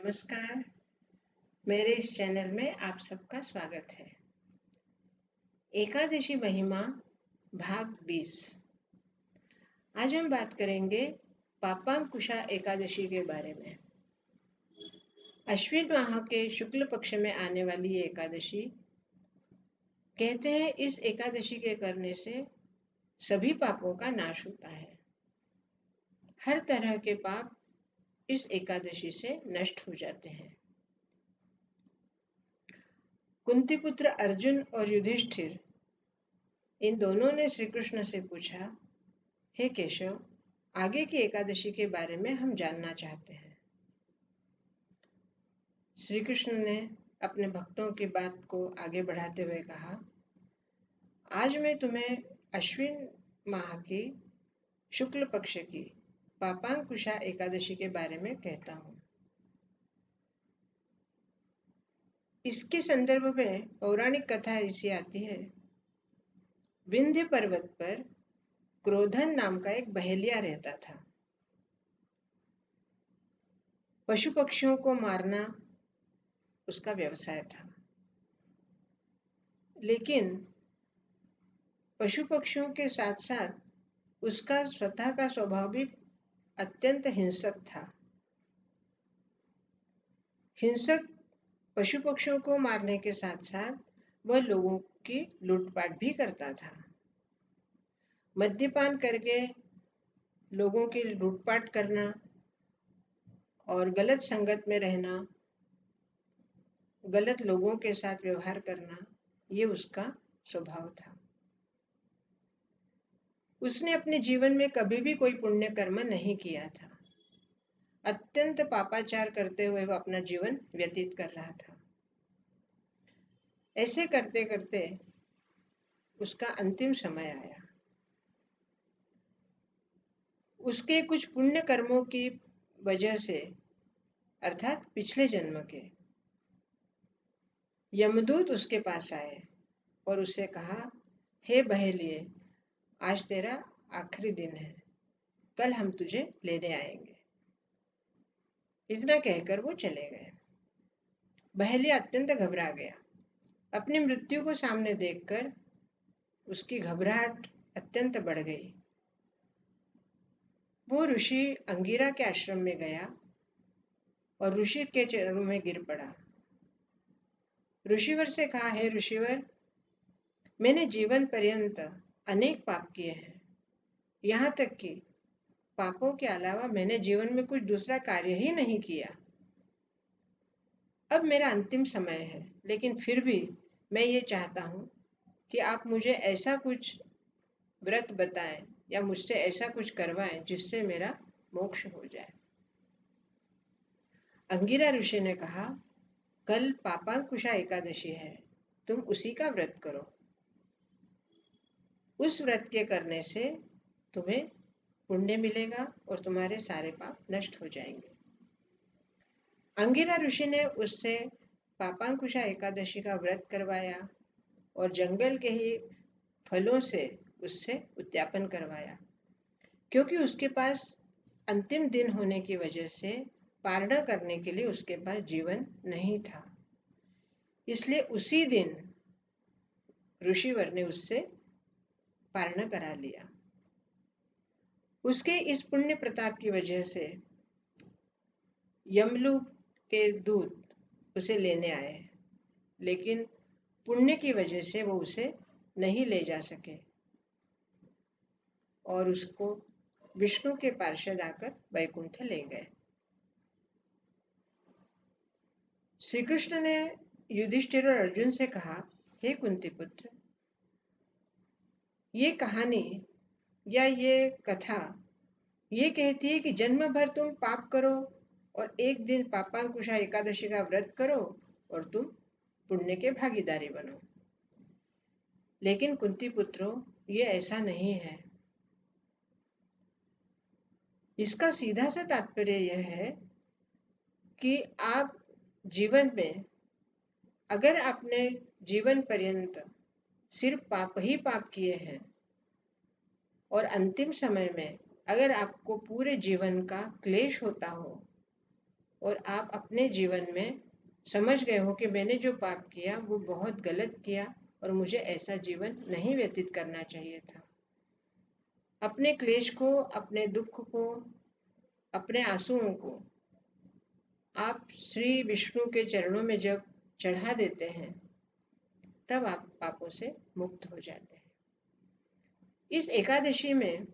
नमस्कार। मेरे इस चैनल में आप सबका स्वागत है। एकादशी महिमा भाग 20। आज हम बात करेंगे पापांकुशा एकादशी के बारे में। अश्विन माह के शुक्ल पक्ष में आने वाली ये एकादशी, कहते हैं इस एकादशी के करने से सभी पापों का नाश होता है। हर तरह के पाप इस एकादशी से नष्ट हो जाते हैं। कुंती पुत्र अर्जुन और युधिष्ठिर इन दोनों ने श्री कृष्ण से पूछा, हे केशव, आगे की एकादशी के बारे में हम जानना चाहते हैं। श्री कृष्ण ने अपने भक्तों की बात को आगे बढ़ाते हुए कहा, आज मैं तुम्हें अश्विन माह की शुक्ल पक्ष की पापांकुशा एकादशी के बारे में कहता हूँ। इसके संदर्भ में पौराणिक कथा ऐसी आती है। विंध्य पर्वत पर क्रोधन नाम का एक बहेलिया रहता था। पशु पक्षियों को मारना उसका व्यवसाय था, लेकिन पशु पक्षियों के साथ साथ उसका स्वतः का स्वभाव भी अत्यंत हिंसक था। हिंसक पशु पक्षियों को मारने के साथ साथ वह लोगों की लूटपाट भी करता था। मद्यपान करके लोगों की लूटपाट करना और गलत संगत में रहना, गलत लोगों के साथ व्यवहार करना, ये उसका स्वभाव था। उसने अपने जीवन में कभी भी कोई पुण्य कर्म नहीं किया था। अत्यंत पापाचार करते हुए वह अपना जीवन व्यतीत कर रहा था। ऐसे करते करते उसका अंतिम समय आया। उसके कुछ पुण्य कर्मों की वजह से, अर्थात पिछले जन्म के, यमदूत उसके पास आए और उससे कहा, हे बहेलिए, आज तेरा आखिरी दिन है, कल हम तुझे लेने आएंगे। इतना कहकर वो चले गए। बहेलिया अत्यंत घबरा गया। अपनी मृत्यु को सामने देखकर उसकी घबराहट अत्यंत बढ़ गई। वो ऋषि अंगिरा के आश्रम में गया और ऋषि के चरणों में गिर पड़ा। ऋषिवर से कहा, हे ऋषिवर, मैंने जीवन पर्यंत अनेक पाप किए हैं। यहाँ तक कि पापों के अलावा मैंने जीवन में कुछ दूसरा कार्य ही नहीं किया। अब मेरा अंतिम समय है, लेकिन फिर भी मैं ये चाहता हूँ कि आप मुझे ऐसा कुछ व्रत बताएं या मुझसे ऐसा कुछ करवाएं जिससे मेरा मोक्ष हो जाए। अंगिरा ऋषि ने कहा, कल पापांकुशा एकादशी है, तुम उसी का व्रत करो। उस व्रत के करने से तुम्हें पुण्य मिलेगा और तुम्हारे सारे पाप नष्ट हो जाएंगे। अंगिरा ऋषि ने उससे पापांकुशा एकादशी का व्रत करवाया और जंगल के ही फलों से उससे उद्यापन करवाया, क्योंकि उसके पास अंतिम दिन होने की वजह से पारणा करने के लिए उसके पास जीवन नहीं था। इसलिए उसी दिन ऋषिवर ने उससे पारणा करा लिया। उसके इस पुण्य प्रताप की वजह से यमलोक के दूत उसे लेने आए, लेकिन पुण्य की वजह से वो उसे नहीं ले जा सके और उसको विष्णु के पार्षद आकर वैकुंठ ले गए। श्री कृष्ण ने युधिष्ठिर और अर्जुन से कहा, हे कुंती पुत्र, ये कहानी या ये कथा ये कहती है कि जन्म भर तुम पाप करो और एक दिन पापांकुशा एकादशी का व्रत करो और तुम पुण्य के भागीदारी बनो। लेकिन कुंती पुत्रों, ये ऐसा नहीं है। इसका सीधा सा तात्पर्य यह है कि आप जीवन में, अगर आपने जीवन पर्यंत सिर्फ पाप ही पाप किए हैं और अंतिम समय में अगर आपको पूरे जीवन का क्लेश होता हो और आप अपने जीवन में समझ गए हो कि मैंने जो पाप किया वो बहुत गलत किया और मुझे ऐसा जीवन नहीं व्यतीत करना चाहिए था। अपने क्लेश को, अपने दुख को, अपने आंसुओं को आप श्री विष्णु के चरणों में जब चढ़ा देते हैं तब आप पापों से मुक्त हो जाते हैं। इस एकादशी में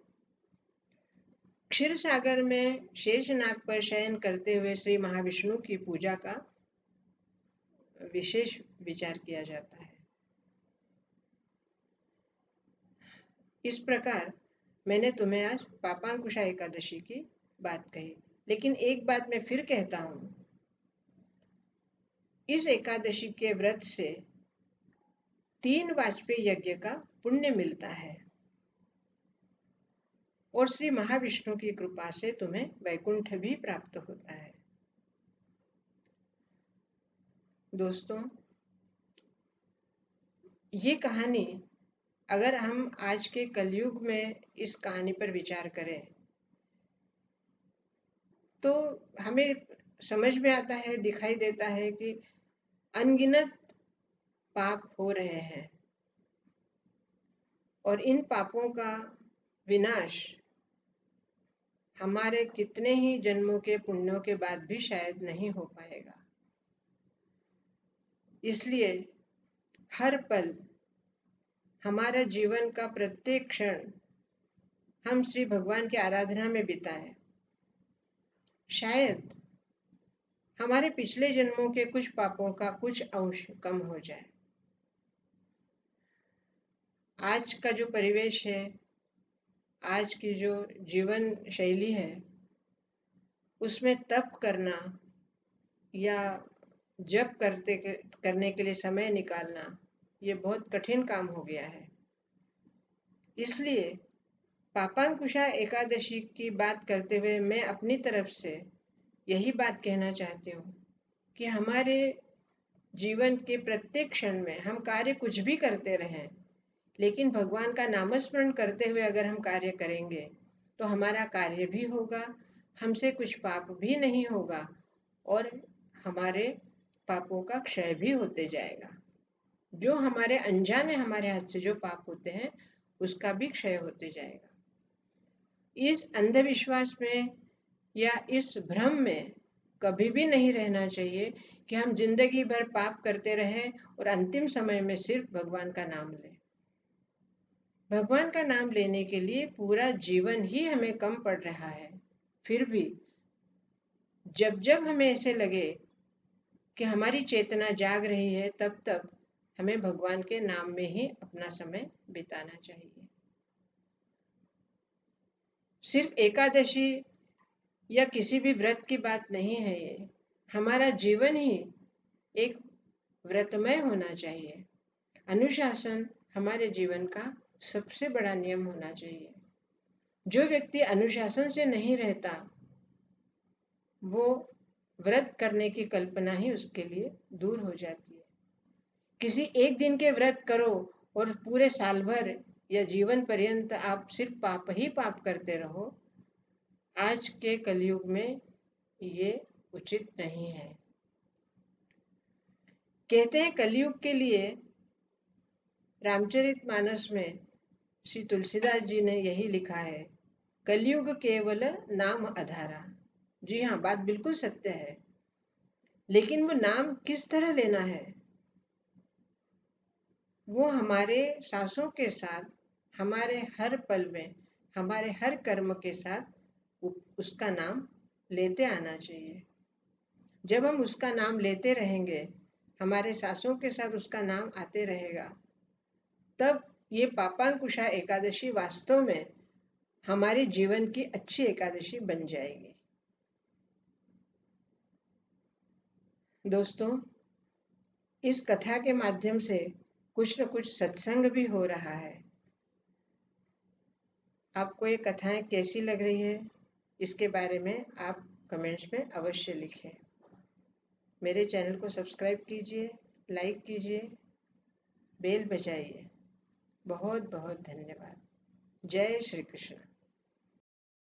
क्षीर सागर में शेषनाग पर शयन करते हुए श्री महाविष्णु की पूजा का विशेष विचार किया जाता है। इस प्रकार मैंने तुम्हें आज पापांकुशा एकादशी की बात कही, लेकिन एक बात मैं फिर कहता हूँ, इस एकादशी के व्रत से 3 वाजपेयी यज्ञ का पुण्य मिलता है और श्री महाविष्णु की कृपा से तुम्हें वैकुंठ भी प्राप्त होता है। दोस्तों, ये कहानी अगर हम आज के कलयुग में इस कहानी पर विचार करें तो हमें समझ में आता है, दिखाई देता है कि अनगिनत पाप हो रहे हैं और इन पापों का विनाश हमारे कितने ही जन्मों के पुण्यों के बाद भी शायद नहीं हो पाएगा। इसलिए हर पल, हमारा जीवन का प्रत्येक क्षण हम श्री भगवान की आराधना में बिताएं। शायद हमारे पिछले जन्मों के कुछ पापों का कुछ अंश कम हो जाए। आज का जो परिवेश है, आज की जो जीवन शैली है, उसमें तप करना या जप करने के लिए समय निकालना ये बहुत कठिन काम हो गया है। इसलिए पापांकुशा एकादशी की बात करते हुए मैं अपनी तरफ से यही बात कहना चाहती हूँ कि हमारे जीवन के प्रत्येक क्षण में हम कार्य कुछ भी करते रहें, लेकिन भगवान का नामस्मरण करते हुए अगर हम कार्य करेंगे तो हमारा कार्य भी होगा, हमसे कुछ पाप भी नहीं होगा और हमारे पापों का क्षय भी होते जाएगा। जो हमारे अनजाने हमारे हाथ से जो पाप होते हैं उसका भी क्षय होते जाएगा। इस अंधविश्वास में या इस भ्रम में कभी भी नहीं रहना चाहिए कि हम जिंदगी भर पाप करते रहें और अंतिम समय में सिर्फ भगवान का नाम लें। भगवान का नाम लेने के लिए पूरा जीवन ही हमें कम पड़ रहा है, फिर भी जब जब हमें ऐसे लगे कि हमारी चेतना जाग रही है तब तब हमें भगवान के नाम में ही अपना समय बिताना चाहिए। सिर्फ एकादशी या किसी भी व्रत की बात नहीं है, ये हमारा जीवन ही एक व्रतमय होना चाहिए। अनुशासन हमारे जीवन का सबसे बड़ा नियम होना चाहिए। जो व्यक्ति अनुशासन से नहीं रहता वो व्रत करने की कल्पना ही उसके लिए दूर हो जाती है। किसी एक दिन के व्रत करो और पूरे साल भर या जीवन पर्यंत आप सिर्फ पाप ही पाप करते रहो, आज के कलयुग में ये उचित नहीं है। कहते हैं कलयुग के लिए रामचरितमानस में श्री तुलसीदास जी ने यही लिखा है, कलयुग केवल नाम आधारा। जी हाँ, बात बिल्कुल सत्य है, लेकिन वो नाम किस तरह लेना है, वो हमारे सांसों के साथ, हमारे हर पल में, हमारे हर कर्म के साथ उसका नाम लेते आना चाहिए। जब हम उसका नाम लेते रहेंगे, हमारे सांसों के साथ उसका नाम आते रहेगा, तब ये पापांकुशा एकादशी वास्तव में हमारे जीवन की अच्छी एकादशी बन जाएगी। दोस्तों, इस कथा के माध्यम से कुछ न कुछ सत्संग भी हो रहा है। आपको ये कथाएं कैसी लग रही है, इसके बारे में आप कमेंट्स में अवश्य लिखें। मेरे चैनल को सब्सक्राइब कीजिए, लाइक कीजिए, बेल बजाइए। बहुत बहुत धन्यवाद। जय श्री कृष्ण।